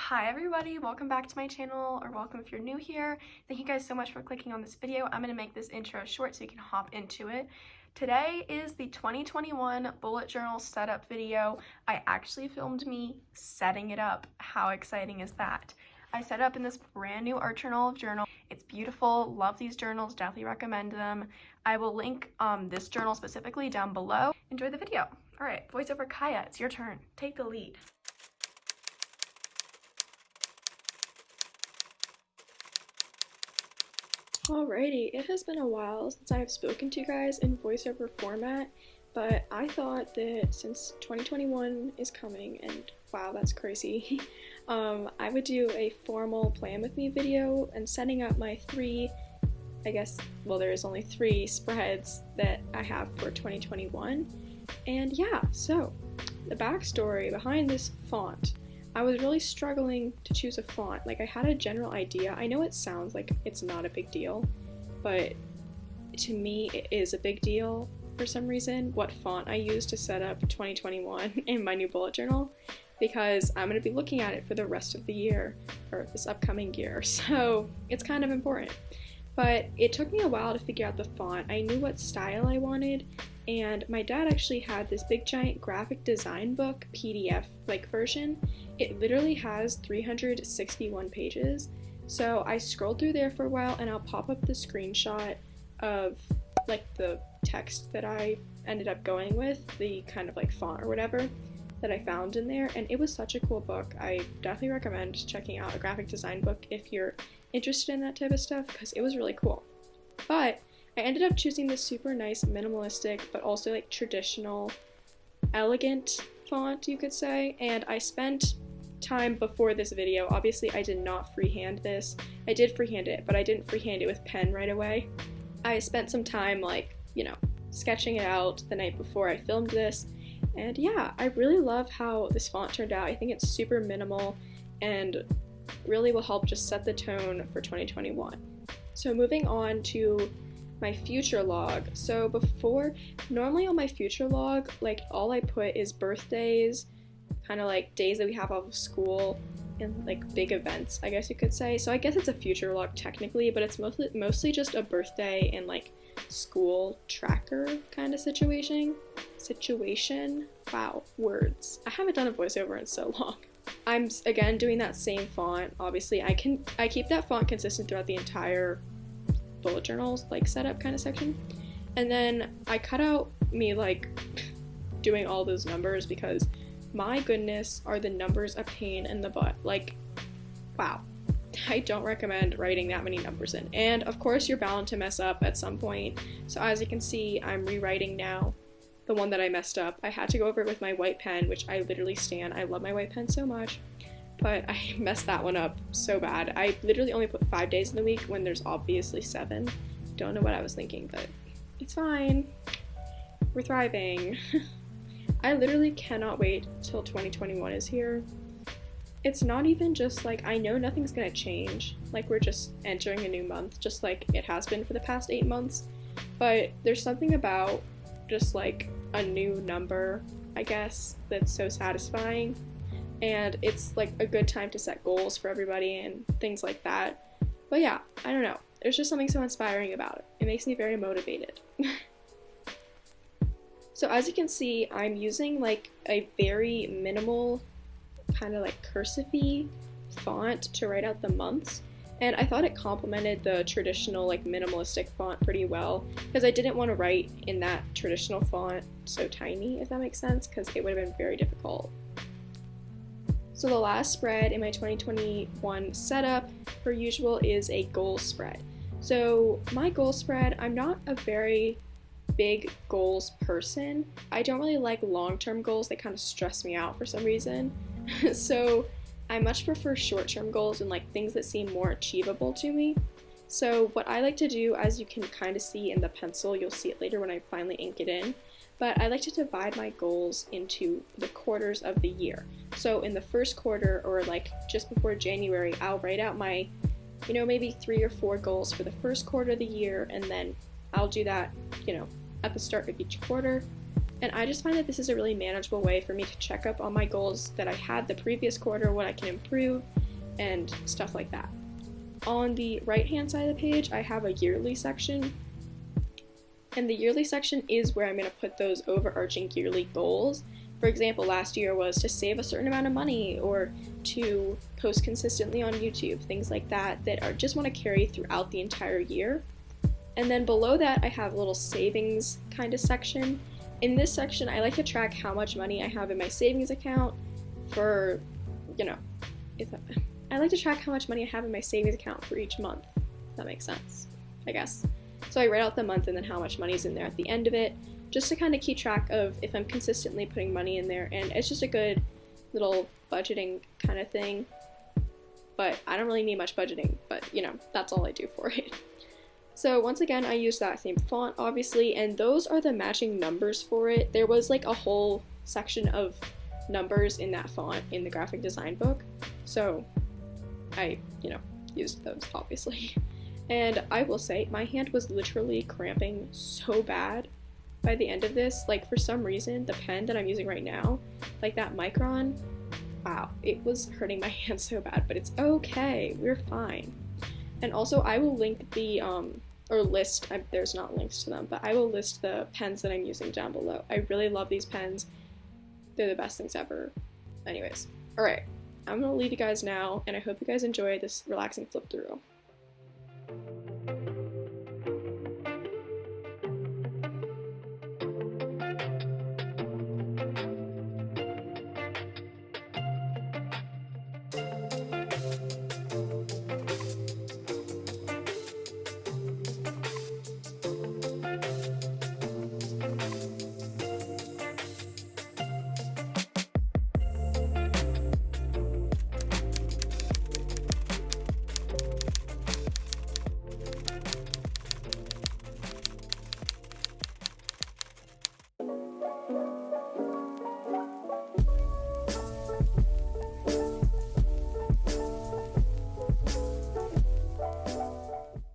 Hi everybody, welcome back to my channel, or welcome if you're new here. Thank you guys so much for clicking on this video. I'm going to make this intro short so you can hop into it. Today is the 2021 bullet journal setup video. I actually filmed me setting it up. How exciting is that? I set up in this brand new art journal. It's beautiful, love these journals, definitely recommend them. I will link this journal specifically down below. Enjoy the video. All right, voiceover Kaya, it's your turn. Take the lead. Alrighty, it has been a while since I have spoken to you guys in voiceover format, but I thought that since 2021 is coming, and wow, that's crazy, I would do a formal plan with me video and setting up my there's only three spreads that I have for 2021. And yeah, so the backstory behind this font. I was really struggling to choose a font. Like, I had a general idea. I know it sounds like it's not a big deal, but to me it is a big deal for some reason what font I use to set up 2021 in my new bullet journal, because I'm going to be looking at it for the rest of the year, or this upcoming year, so it's kind of important. But it took me a while to figure out the font. I knew what style I wanted, and my dad actually had this big giant graphic design book PDF version. It literally has 361 pages. So I scrolled through there for a while, and I'll pop up the screenshot of the text that I ended up going with, the kind of font or whatever that I found in there, and it was such a cool book. I definitely recommend checking out a graphic design book if you're interested in that type of stuff, because it was really cool. But I ended up choosing this super nice minimalistic but also traditional elegant font, you could say, and I spent time before this video. Obviously I did not freehand this. I did freehand it, but I didn't freehand it with pen right away. I spent some time sketching it out the night before I filmed this, and yeah, I really love how this font turned out. I think it's super minimal and really will help just set the tone for 2021. So moving on to my future log. So normally on my future log, all I put is birthdays, kind of days that we have off of school, and big events, I guess you could say. So I guess it's a future log technically, but it's mostly just a birthday and school tracker kind of situation. Wow, words. I haven't done a voiceover in so long. I'm again doing that same font. Obviously I keep that font consistent throughout the entire bullet journals setup kind of section, and then I cut out me doing all those numbers, because my goodness, are the numbers a pain in the butt. Wow, I don't recommend writing that many numbers in, and of course you're bound to mess up at some point. So as you can see, I'm rewriting now the one that I messed up. I had to go over it with my white pen, which I literally stand. I love my white pen so much, but I messed that one up so bad. I literally only put 5 days in the week when there's obviously 7. Don't know what I was thinking, but it's fine. We're thriving. I literally cannot wait till 2021 is here. It's not even just I know nothing's gonna change. We're just entering a new month, just like it has been for the past 8 months. But there's something about just a new number, I guess, that's so satisfying. And it's a good time to set goals for everybody and things like that. But yeah, I don't know. There's just something so inspiring about it. It makes me very motivated. So as you can see, I'm using a very minimal kind of cursive-y font to write out the months. And I thought it complemented the traditional minimalistic font pretty well, because I didn't want to write in that traditional font so tiny, if that makes sense, because it would have been very difficult. So the last spread in my 2021 setup, per usual, is a goal spread. So my goal spread, I'm not a very big goals person. I don't really like long-term goals. They kind of stress me out for some reason. So I much prefer short-term goals and things that seem more achievable to me. So what I like to do, as you can kind of see in the pencil, you'll see it later when I finally ink it in, but I like to divide my goals into the quarters of the year. So in the first quarter, or just before January, I'll write out my, maybe 3 or 4 goals for the first quarter of the year, and then I'll do that, at the start of each quarter. And I just find that this is a really manageable way for me to check up on my goals that I had the previous quarter, what I can improve, and stuff like that. On the right-hand side of the page, I have a yearly section. And the yearly section is where I'm going to put those overarching yearly goals. For example, last year was to save a certain amount of money or to post consistently on YouTube, things like that that are just want to carry throughout the entire year. And then below that, I have a little savings kind of section. In this section, I like to track how much money I have in my savings account for, I like to track how much money I have in my savings account for each month. If that makes sense, I guess. So I write out the month and then how much money is in there at the end of it, just to kind of keep track of if I'm consistently putting money in there. And it's just a good little budgeting kind of thing. But I don't really need much budgeting, but that's all I do for it. So once again, I use that same font, obviously, and those are the matching numbers for it. There was like a whole section of numbers in that font in the graphic design book. So I, used those, obviously. And I will say, my hand was literally cramping so bad by the end of this. Like, for some reason, the pen that I'm using right now, like that Micron, wow, it was hurting my hand so bad, but it's okay, we're fine. And also, I will link the, there's not links to them, but I will list the pens that I'm using down below. I really love these pens. They're the best things ever. Anyways, alright, I'm gonna leave you guys now, and I hope you guys enjoy this relaxing flip through.